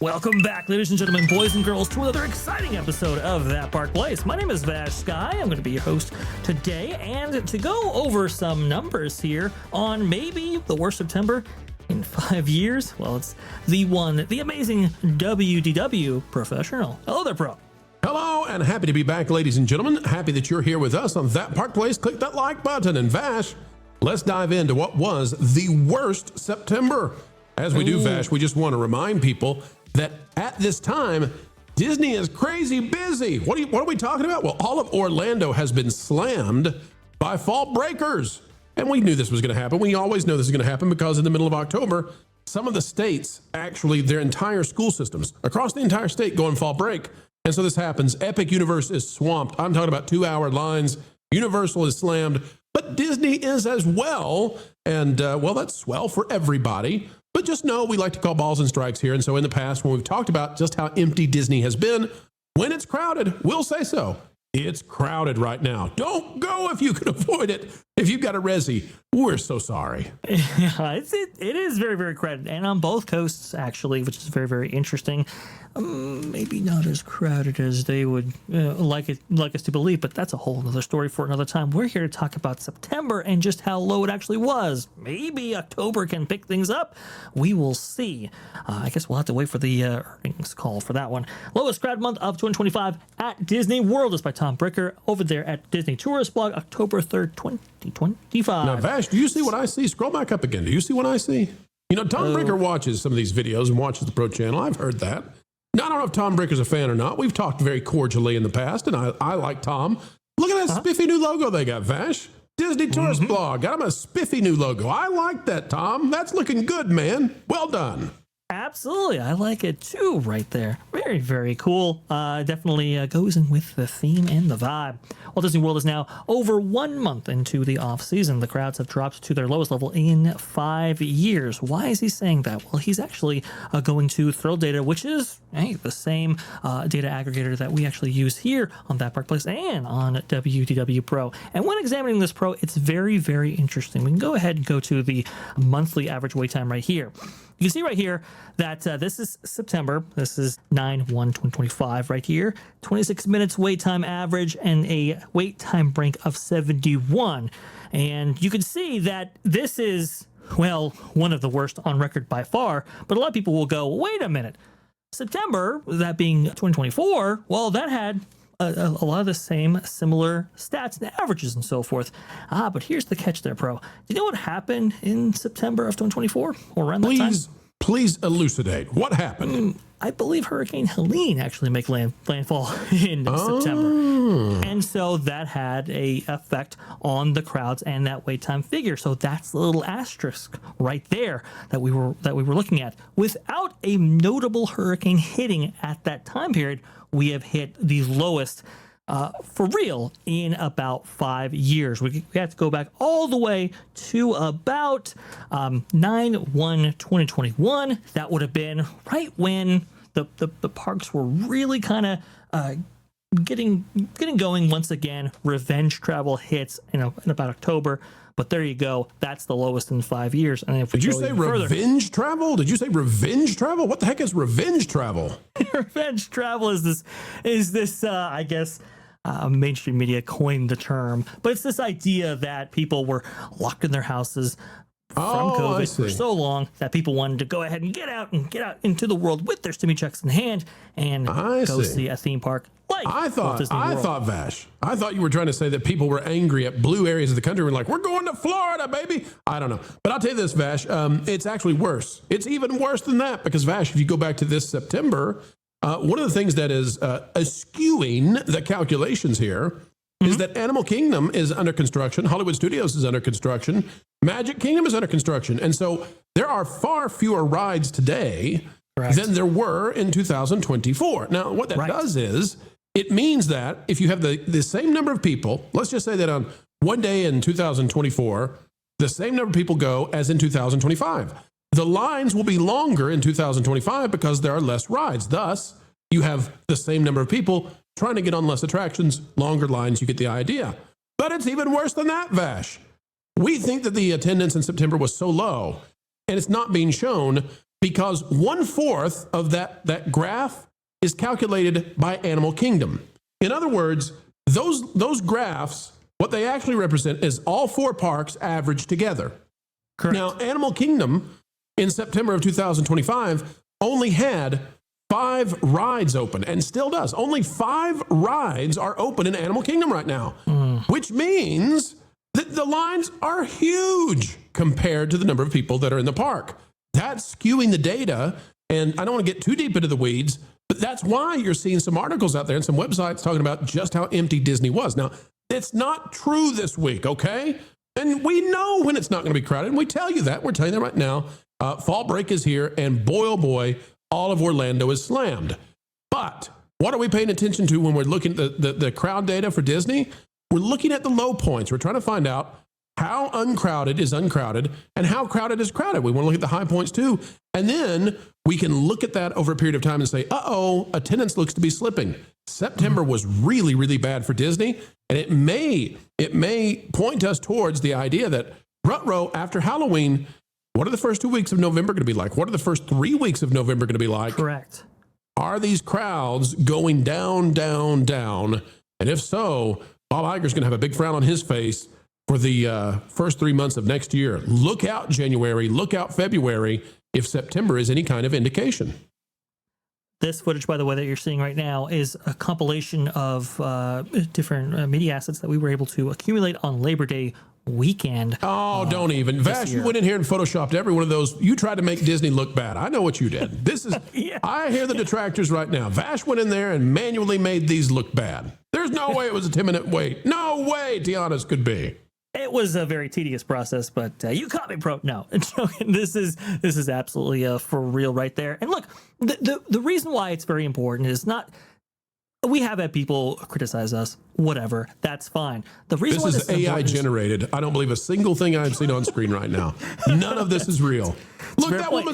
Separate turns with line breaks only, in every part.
Welcome back, ladies and gentlemen, boys and girls, to another exciting episode of That Park Place. My name is Vash Sky. I'm going to be your host today, and to go over some numbers here on maybe the worst September in 5 years. Well, it's the amazing WDW professional. Hello there, Pro.
Hello, and happy to be back, ladies and gentlemen. Happy that you're here with us on That Park Place. Click that like button, and Vash, let's dive into what was the worst September. As we do, Vash, we just want to remind people that at this time, Disney is crazy busy. What are we talking about? Well, all of Orlando has been slammed by fall breakers. And we knew this was going to happen. We always know this is going to happen because in the middle of October, some of the states, actually their entire school systems across the entire state go on fall break. And so this happens. Epic Universe is swamped. I'm talking about 2-hour lines. Universal is slammed, but Disney is as well. And well, that's swell for everybody. But just know we like to call balls and strikes here. And so in the past, when we've talked about just how empty Disney has been, when it's crowded, we'll say so. It's crowded right now. Don't go if you can avoid it. If you've got a resi, we're so sorry.
Yeah, it is very, very crowded. And on both coasts, actually, which is very, very interesting. Maybe not as crowded as they would like us to believe, but that's a whole other story for another time. We're here to talk about September and just how low it actually was. Maybe October can pick things up. We will see. I guess we'll have to wait for the earnings call for that one. Lowest crowd month of 2025 at Disney World is by Tom Bricker over there at Disney Tourist Blog, October 3rd, 2025.
Now, Vash, do you see what I see? Scroll back up again. Do you see what I see? You know, Tom Bricker watches some of these videos and watches the Pro Channel. I've heard that. Now, I don't know if Tom Bricker's a fan or not. We've talked very cordially in the past, and I like Tom. Look at that spiffy new logo they got, Vash. Disney Tourist Blog. Got him a spiffy new logo. I like that, Tom. That's looking good, man. Well done.
Absolutely. I like it too right there. Very, very cool. Definitely goes in with the theme and the vibe. Walt Disney World is now over 1 month into the off season. The crowds have dropped to their lowest level in 5 years. Why is he saying that? Well, he's actually going to Thrill Data, which is the same data aggregator that we actually use here on That Park Place and on WDW Pro. And when examining this Pro, it's very, very interesting. We can go ahead and go to the monthly average wait time right here. You can see right here that this is September. This is 9/1/2025 right here. 26 minutes wait time average and a wait time break of 71. And you can see that this is, well, one of the worst on record by far. But a lot of people will go, wait a minute. September, that being 2024, well, that had a lot of the same similar stats and averages and so forth. But here's the catch there, Pro. Do you know what happened in September of 2024 or around that time?
Please elucidate. What happened?
I believe Hurricane Helene actually made landfall in September. And so that had a effect on the crowds and that wait time figure. So that's the little asterisk right there that we were looking at. Without a notable hurricane hitting at that time period, we have hit the lowest for real in about 5 years. We have to go back all the way to about 9/1/2021. That would have been right when the parks were really kind of getting going once again. Revenge travel hits in about October. But there you go. That's the lowest in 5 years. And if
Did you say revenge travel? Did you say revenge travel? What the heck is revenge travel?
Revenge travel is this I guess mainstream media coined the term, but it's this idea that people were locked in their houses from COVID for so long that people wanted to go ahead and get out into the world with their stimmy checks in hand and go see a theme park.
I thought, Vash, I thought you were trying to say that people were angry at blue areas of the country. We're like, we're going to Florida, baby. I don't know. But I'll tell you this, Vash, it's actually worse. It's even worse than that because, Vash, if you go back to this September, one of the things that is eschewing the calculations here is that Animal Kingdom is under construction. Hollywood Studios is under construction. Magic Kingdom is under construction. And so there are far fewer rides today than there were in 2024. Now, what that does is it means that if you have the same number of people, let's just say that on one day in 2024, the same number of people go as in 2025. The lines will be longer in 2025 because there are less rides. Thus, you have the same number of people trying to get on less attractions, longer lines, you get the idea. But it's even worse than that, Vash. We think that the attendance in September was so low, and it's not being shown because 1/4 of that graph is calculated by Animal Kingdom. In other words, those graphs, what they actually represent is all 4 parks averaged together.
Correct.
Now, Animal Kingdom in September of 2025 only had 5 rides open and still does. Only 5 rides are open in Animal Kingdom right now, which means that the lines are huge compared to the number of people that are in the park. That's skewing the data. And I don't want to get too deep into the weeds, but that's why you're seeing some articles out there and some websites talking about just how empty Disney was. Now, it's not true this week, okay? And we know when it's not going to be crowded. And we tell you that. We're telling you that right now. Fall break is here, and boy, oh boy, all of Orlando is slammed. But what are we paying attention to when we're looking at the crowd data for Disney? We're looking at the low points. We're trying to find out how uncrowded is uncrowded and how crowded is crowded. We want to look at the high points too. And then we can look at that over a period of time and say, uh-oh, attendance looks to be slipping. September was really, really bad for Disney. And it may point us towards the idea that rut-row after Halloween, what are the first 2 weeks of November going to be like? What are the first 3 weeks of November going to be like?
Correct.
Are these crowds going down, down, down? And if so, Bob Iger's going to have a big frown on his face for the first 3 months of next year. Look out January, look out February, if September is any kind of indication.
This footage, by the way, that you're seeing right now is a compilation of different media assets that we were able to accumulate on Labor Day weekend.
Oh, don't even. Vash, you went in here and photoshopped every one of those. You tried to make Disney look bad. I know what you did. This is,
Yeah.
I hear the detractors right now. Vash went in there and manually made these look bad. There's no way it was a 10-minute wait. No way, Tiana's could be.
It was a very tedious process, but you caught me, pro. No, this is absolutely for real right there. And look, the reason why it's very important is not. We have had people criticize us, whatever. That's fine. The reason
This
why
is AI generated. I don't believe a single thing I've seen on screen right now. None of this is real. Look,
fair
that
point.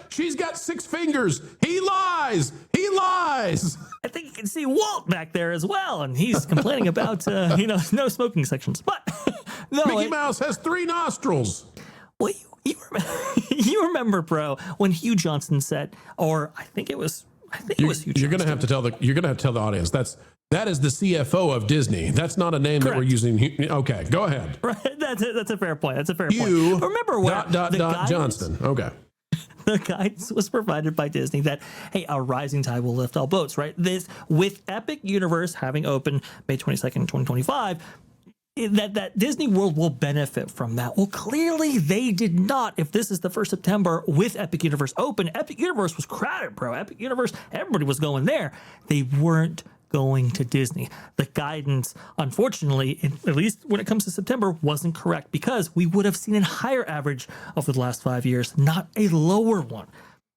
she's got 6 fingers. He lies. He lies.
I think you can see Walt back there as well, and he's complaining about no smoking sections. But no,
Mickey Mouse has 3 nostrils.
well, you remember, bro, when Hugh Johnson said, or I think it was Hugh Johnson.
You're gonna have to tell the audience that is the CFO of Disney. That's not a name
Correct.
that we're using. Okay, go ahead.
Right, that's a fair point. That's a fair
Hugh
point. Remember where
Johnston. Okay.
The guidance was provided by Disney that, hey, a rising tide will lift all boats, right? This, with Epic Universe having opened May 22nd, 2025, that Disney World will benefit from that. Well, clearly they did not. If this is the first September with Epic Universe open, Epic Universe was crowded, bro. Epic Universe, everybody was going there. They weren't going to Disney. The guidance, unfortunately, at least when it comes to September, wasn't correct because we would have seen a higher average over the last 5 years, not a lower one.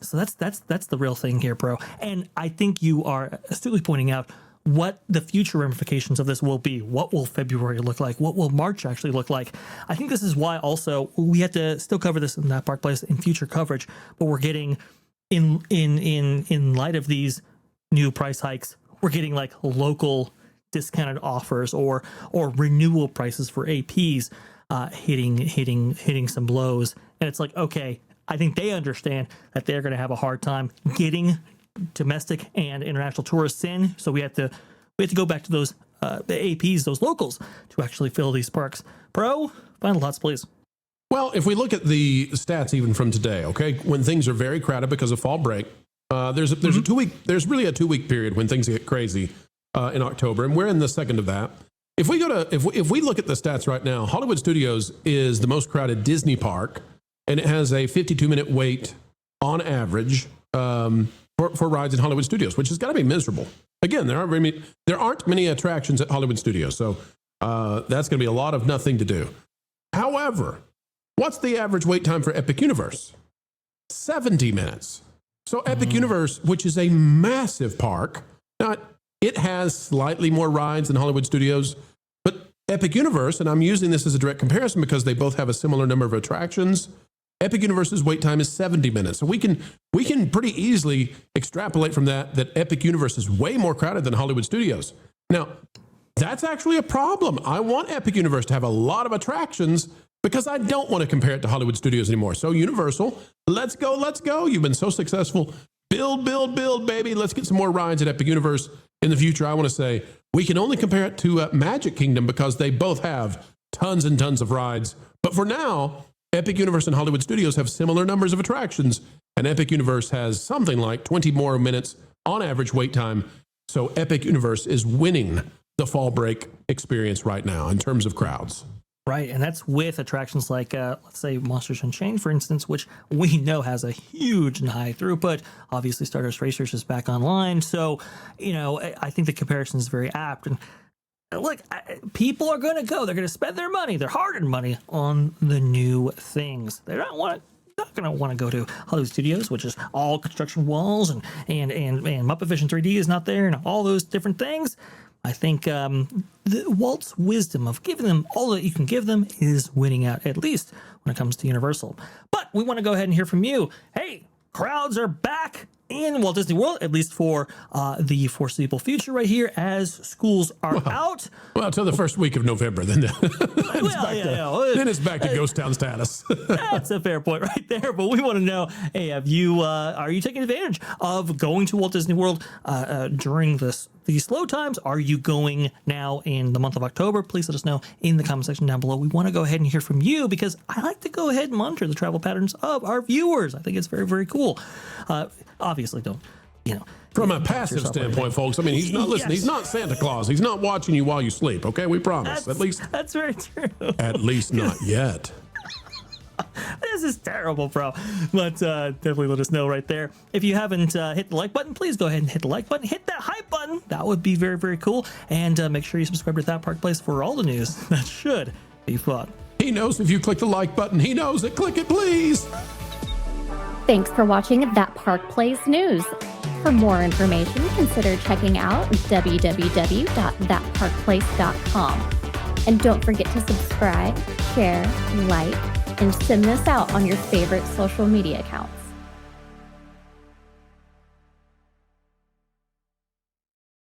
So that's the real thing here, bro. And I think you are astutely pointing out what the future ramifications of this will be. What will February look like? What will March actually look like? I think this is why also we had to still cover this in that Park Place in future coverage, but we're getting in light of these new price hikes, we're getting like local discounted offers or renewal prices for APs hitting some blows. And it's like, okay, I think they understand that they're going to have a hard time getting domestic and international tourists in. So we have to go back to those the APs, those locals, to actually fill these parks. Bro, final thoughts, please.
Well, if we look at the stats even from today, okay, when things are very crowded because of fall break, there's really a 2 week period when things get crazy in October, and we're in the second of that. If we look at the stats right now, Hollywood Studios is the most crowded Disney park, and it has a 52-minute wait on average for rides in Hollywood Studios, which has got to be miserable. Again, there aren't many attractions at Hollywood Studios, so that's going to be a lot of nothing to do. However, what's the average wait time for Epic Universe? 70 minutes. So Epic Universe, which is a massive park, now it has slightly more rides than Hollywood Studios, but Epic Universe, and I'm using this as a direct comparison because they both have a similar number of attractions, Epic Universe's wait time is 70 minutes. So we can pretty easily extrapolate from that Epic Universe is way more crowded than Hollywood Studios. Now, that's actually a problem. I want Epic Universe to have a lot of attractions, because I don't want to compare it to Hollywood Studios anymore. So Universal, let's go, let's go. You've been so successful. Build, build, build, baby. Let's get some more rides at Epic Universe in the future. I want to say we can only compare it to Magic Kingdom because they both have tons and tons of rides. But for now, Epic Universe and Hollywood Studios have similar numbers of attractions, and Epic Universe has something like 20 more minutes on average wait time. So Epic Universe is winning the fall break experience right now in terms of crowds.
Right, and that's with attractions like, let's say, Monsters Unchained, for instance, which we know has a huge and high throughput. Obviously, Stardust Racers is back online, so, I think the comparison is very apt. And look, people are going to go. They're going to spend their money, their hard-earned money, on the new things. They're not going to want to go to Hollywood Studios, which is all construction walls, and Muppet Vision 3D is not there, and all those different things. I think Walt's wisdom of giving them all that you can give them is winning out, at least when it comes to Universal. But we want to go ahead and hear from you. Hey, crowds are back in Walt Disney World, at least for the foreseeable future right here, as schools are out.
Well, until the first week of November, then it's back to ghost town status.
That's a fair point right there. But we want to know, hey, are you taking advantage of going to Walt Disney World during these slow times? Are you going now in the month of October? Please let us know in the comment section down below. We want to go ahead and hear from you because I like to go ahead and monitor the travel patterns of our viewers. I think it's very, very cool. Obviously, don't,
From a passive standpoint, folks, I mean, he's not listening. Yes. He's not Santa Claus. He's not watching you while you sleep, okay? We promise.
That's very true.
At least not yet.
This is terrible, bro. But definitely let us know right there. If you haven't hit the like button, please go ahead and hit the like button. Hit that hype button. That would be very, very cool. And make sure you subscribe to That Park Place for all the news. That should be fun.
He knows if you click the like button. He knows it. Click it, please.
Thanks for watching That Park Place News. For more information, consider checking out www.thatparkplace.com. And don't forget to subscribe, share, like, and send this out on your favorite social media accounts.